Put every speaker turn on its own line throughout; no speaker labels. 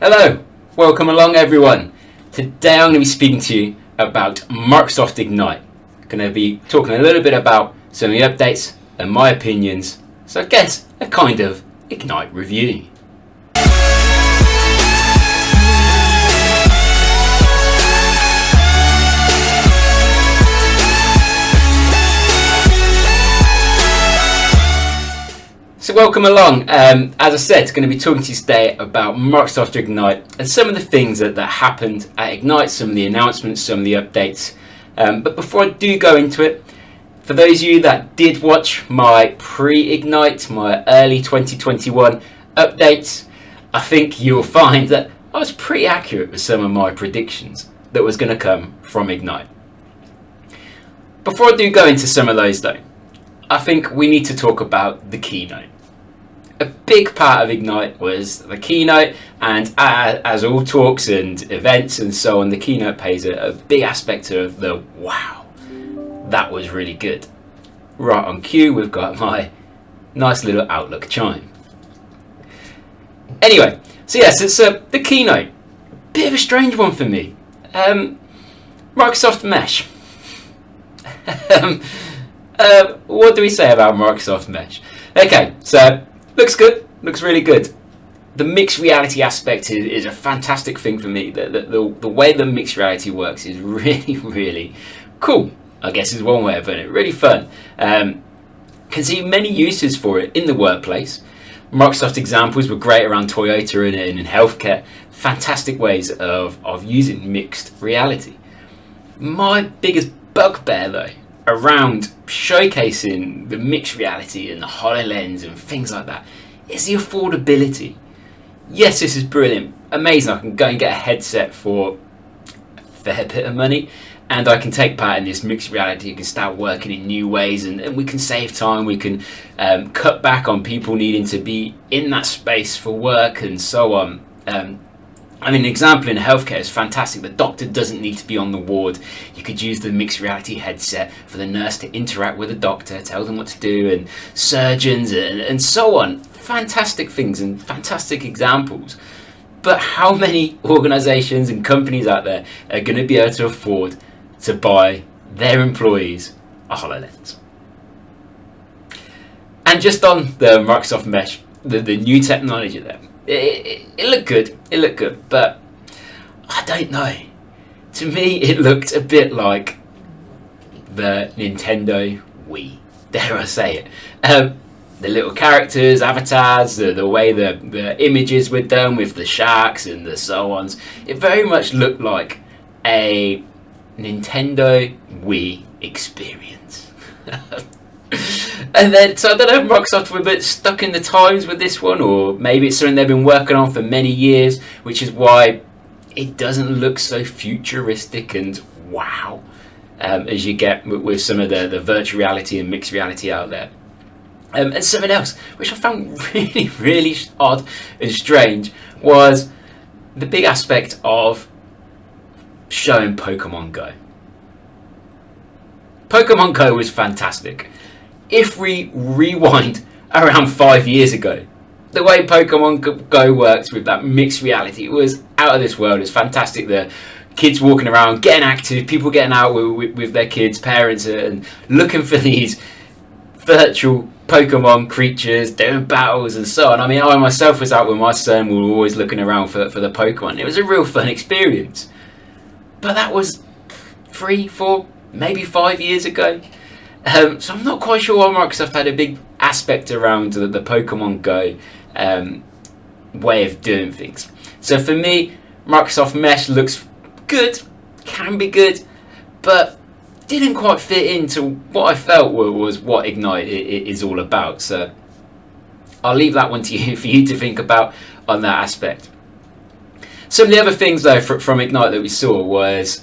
Hello, welcome along everyone. Today I'm going to be speaking to you about Microsoft Ignite. Going to be talking a little bit about some of the updates and my opinions. So I guess a kind of Ignite review. So welcome along. As I said, going to be talking to you today about Microsoft Ignite and some of the things that happened at Ignite, some of the announcements, some of the updates. But before I do go into it, for those of you that did watch my pre-Ignite, my early 2021 updates, I think you'll find that I was pretty accurate with some of my predictions that was going to come from Ignite. Before I do go into some of those though, I think we need to talk about the keynote. A big part of Ignite was the keynote, and as all talks and events and so on, the keynote plays a big aspect of the wow, that was really good. Right on cue, we've got my nice little Outlook chime. Anyway, so yes, it's the keynote. Bit of a strange one for me. Microsoft Mesh. What do we say about Microsoft Mesh? Okay, so looks good, looks really good. The mixed reality aspect is a fantastic thing for me. The way the mixed reality works is really, really cool, I guess is one way of putting it. Really fun. Can see many uses for it in the workplace. Microsoft examples were great around Toyota and in healthcare. Fantastic ways of using mixed reality. My biggest bugbear though, around showcasing the mixed reality and the HoloLens and things like that, is the affordability. Yes, this is brilliant, amazing. I can go and get a headset for a fair bit of money, and I can take part in this mixed reality. You can start working in new ways, and we can save time. We can cut back on people needing to be in that space for work and so on. I mean, an example in healthcare is fantastic. The doctor doesn't need to be on the ward. You could use the mixed reality headset for the nurse to interact with the doctor, tell them what to do, and surgeons and so on. Fantastic things and fantastic examples. But how many organisations and companies out there are going to be able to afford to buy their employees a HoloLens? And just on the Microsoft Mesh, the new technology there, it looked good, but I don't know. To me, it looked a bit like the Nintendo Wii, dare I say it. The little characters, avatars, the way the images were done with the sharks and the so ons, it very much looked like a Nintendo Wii experience. And then, so I don't know if Microsoft were a bit stuck in the times with this one, or maybe it's something they've been working on for many years, which is why it doesn't look so futuristic and wow as you get with some of the virtual reality and mixed reality out there. And something else which I found really, really odd and strange was the big aspect of showing Pokemon Go. Pokemon Go was fantastic. If we rewind around 5 years ago, the way Pokemon Go works with that mixed reality, it was out of this world. It's fantastic. The kids walking around, getting active, people getting out with their kids, parents, and looking for these virtual Pokemon creatures, doing battles and so on. I mean, I myself was out with my son. We were always looking around for the Pokemon. It was a real fun experience. But that was 3, 4, maybe 5 years ago. So I'm not quite sure why Microsoft had a big aspect around the Pokemon Go way of doing things. So for me, Microsoft Mesh looks good, can be good, but didn't quite fit into what I felt was what Ignite is all about. So I'll leave that one to you for you to think about on that aspect. Some of the other things though from Ignite that we saw was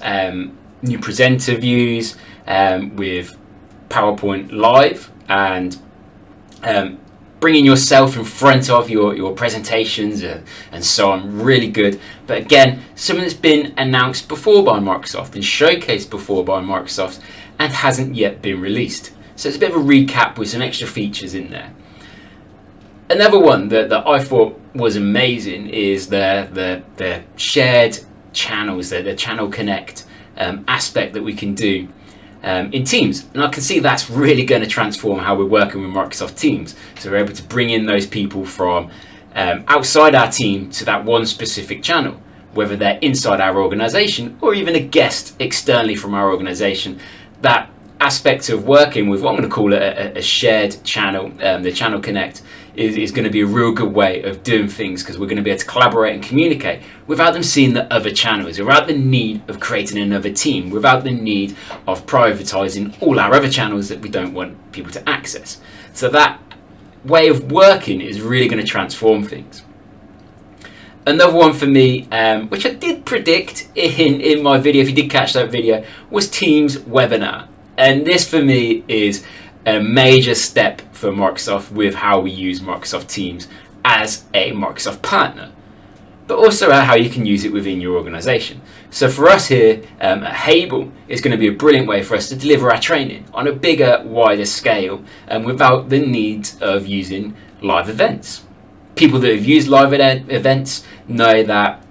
new presenter views with PowerPoint Live and bringing yourself in front of your presentations and so on. Really good. But again, something that's been announced before by Microsoft and showcased before by Microsoft and hasn't yet been released. So it's a bit of a recap with some extra features in there. Another one that I thought was amazing is the shared channels, the channel connect aspect that we can do in Teams. And I can see that's really going to transform how we're working with Microsoft Teams. So we're able to bring in those people from outside our team to that one specific channel, whether they're inside our organization or even a guest externally from our organization. That aspect of working with what I'm going to call a shared channel, the channel connect, is going to be a real good way of doing things, because we're going to be able to collaborate and communicate without them seeing the other channels, without the need of creating another team, without the need of prioritizing all our other channels that we don't want people to access. So that way of working is really going to transform things. Another one for me, which I did predict in my video, if you did catch that video, was Teams webinar. And this for me is a major step for Microsoft with how we use Microsoft Teams as a Microsoft partner, but also how you can use it within your organization. So for us here at Hable, it's going to be a brilliant way for us to deliver our training on a bigger, wider scale, and without the need of using live events. People that have used live events know that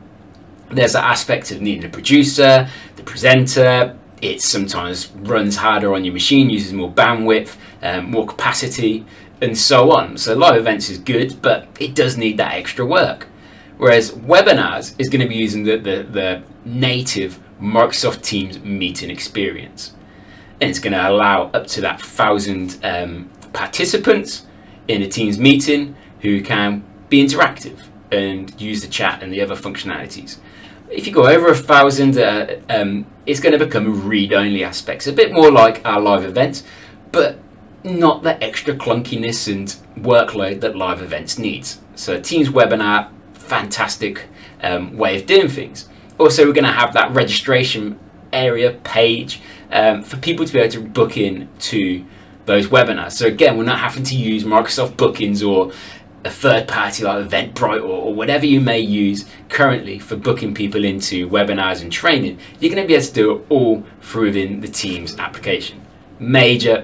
there's that aspect of needing a producer, the presenter. It sometimes runs harder on your machine, uses more bandwidth, more capacity, and so on. So live events is good, but it does need that extra work. Whereas webinars is going to be using the native Microsoft Teams meeting experience. And it's going to allow up to that 1,000 participants in a Teams meeting who can be interactive and use the chat and the other functionalities. If you go over 1,000, it's going to become a read-only aspect. It's a bit more like our live events, but not the extra clunkiness and workload that live events needs. So Teams webinar, fantastic way of doing things. Also, we're going to have that registration area page for people to be able to book in to those webinars. So again, we're not having to use Microsoft Bookings or a third party like Eventbrite or whatever you may use currently for booking people into webinars and training. You're going to be able to do it all through within the Teams application. Major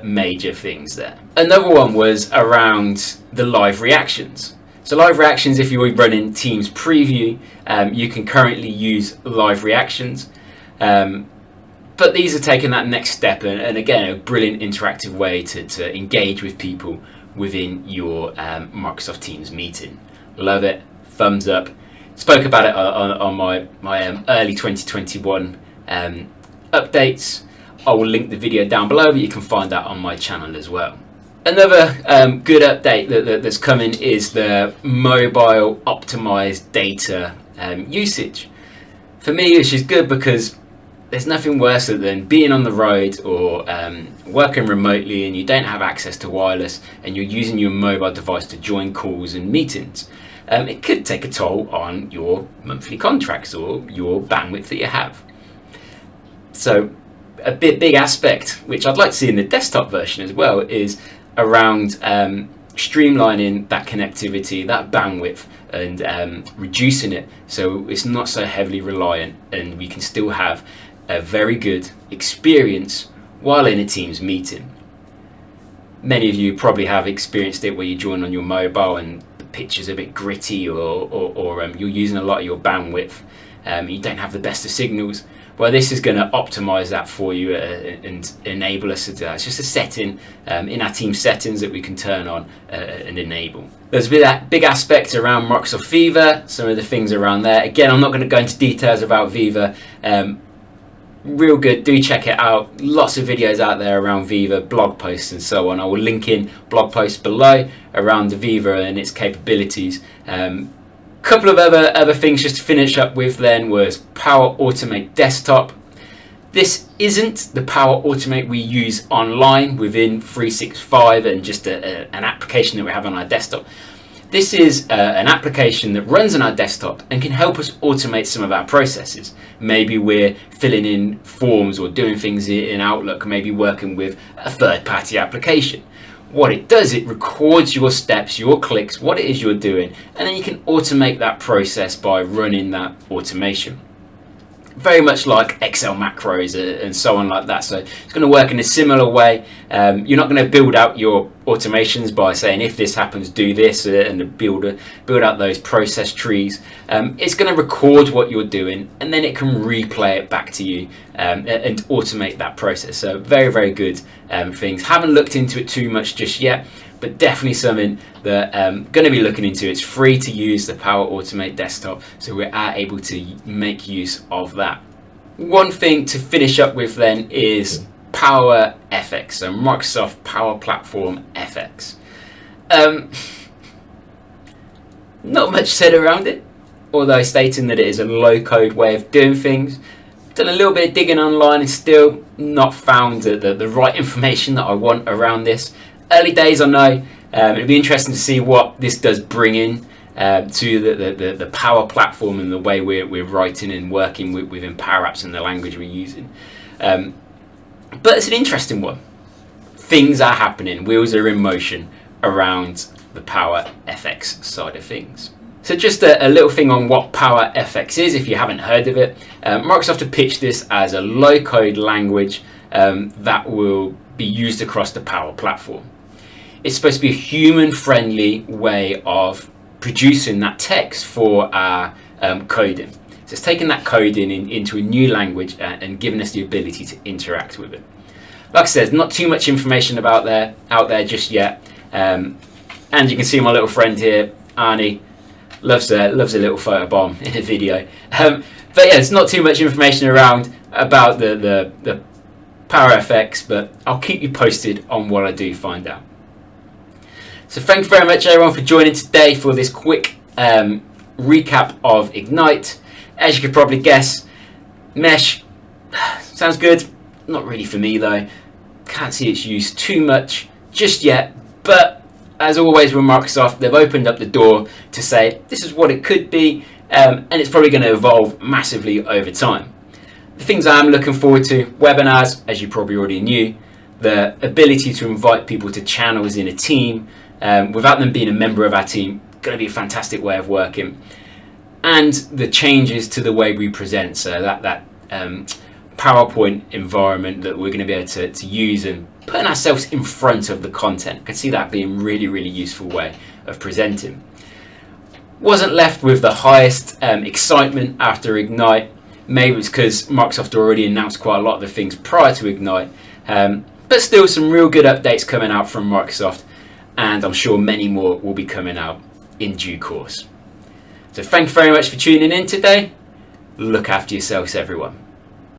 things there. Another one was around the live reactions. So live reactions, if you're running Teams preview, you can currently use live reactions. But these are taking that next step, and again, a brilliant interactive way to engage with people within your Microsoft Teams meeting. Love it, thumbs up. Spoke about it on my early 2021 updates. I will link the video down below, but you can find that on my channel as well. Another good update that's coming is the mobile optimized data usage. For me, which is good because there's nothing worse than being on the road or working remotely and you don't have access to wireless and you're using your mobile device to join calls and meetings. It could take a toll on your monthly contracts or your bandwidth that you have. So a big aspect, which I'd like to see in the desktop version as well, is around streamlining that connectivity, that bandwidth, and reducing it so it's not so heavily reliant and we can still have a very good experience while in a Teams meeting. Many of you probably have experienced it where you join on your mobile and the picture's a bit gritty or you're using a lot of your bandwidth. You don't have the best of signals. Well, this is going to optimize that for you and enable us to do that. It's just a setting in our Teams settings that we can turn on and enable. There's that big aspect around Microsoft Viva, some of the things around there. Again, I'm not going to go into details about Viva. Real good, do check it out. Lots of videos out there around Viva, blog posts and so on. I will link in blog posts below around the Viva and its capabilities. Couple of other things just to finish up with then was Power Automate Desktop. This isn't the Power Automate we use online within 365 and just an application that we have on our desktop. This is an application that runs on our desktop and can help us automate some of our processes. Maybe we're filling in forms or doing things in Outlook, maybe working with a third-party application. What it does, it records your steps, your clicks, what it is you're doing, and then you can automate that process by running that automation. very much like Excel macros and so on like that. So it's going to work in a similar way. You're not going to build out your automations by saying if this happens, do this, and build out those process trees. It's going to record what you're doing, and then it can replay it back to you and automate that process. So very, very good things. Haven't looked into it too much just yet, but definitely something that I'm going to be looking into. It's free to use, the Power Automate desktop, so we are able to make use of that. One thing to finish up with then is Power FX, so Microsoft Power Platform FX. Not much said around it, although stating that it is a low-code way of doing things. Done a little bit of digging online and still not found the right information that I want around this. Early days, I know. It'll be interesting to see what this does bring in to the Power Platform and the way we're writing and working within Power Apps and the language we're using. But it's an interesting one. Things are happening, wheels are in motion around the Power FX side of things. So just a little thing on what Power FX is, if you haven't heard of it. Microsoft have pitched this as a low-code language that will be used across the Power Platform. It's supposed to be a human-friendly way of producing that text for our coding. So it's taking that coding into a new language and giving us the ability to interact with it. Like I said, not too much information out there just yet. And you can see my little friend here, Arnie, loves a little photobomb in a video. But yeah, it's not too much information around about the Power FX, but I'll keep you posted on what I do find out. So thank you very much everyone for joining today for this quick recap of Ignite. As you could probably guess, Mesh sounds good. Not really for me though. Can't see its use too much just yet, but as always with Microsoft, they've opened up the door to say this is what it could be, and it's probably going to evolve massively over time. The things I'm looking forward to: webinars, as you probably already knew, the ability to invite people to channels in a team without them being a member of our team, going to be a fantastic way of working, and the changes to the way we present. So that PowerPoint environment that we're going to be able to use and putting ourselves in front of the content. I can see that being really, really useful way of presenting. Wasn't left with the highest excitement after Ignite. Maybe it's because Microsoft already announced quite a lot of the things prior to Ignite, but still some real good updates coming out from Microsoft, and I'm sure many more will be coming out in due course. So thank you very much for tuning in today. Look after yourselves, everyone.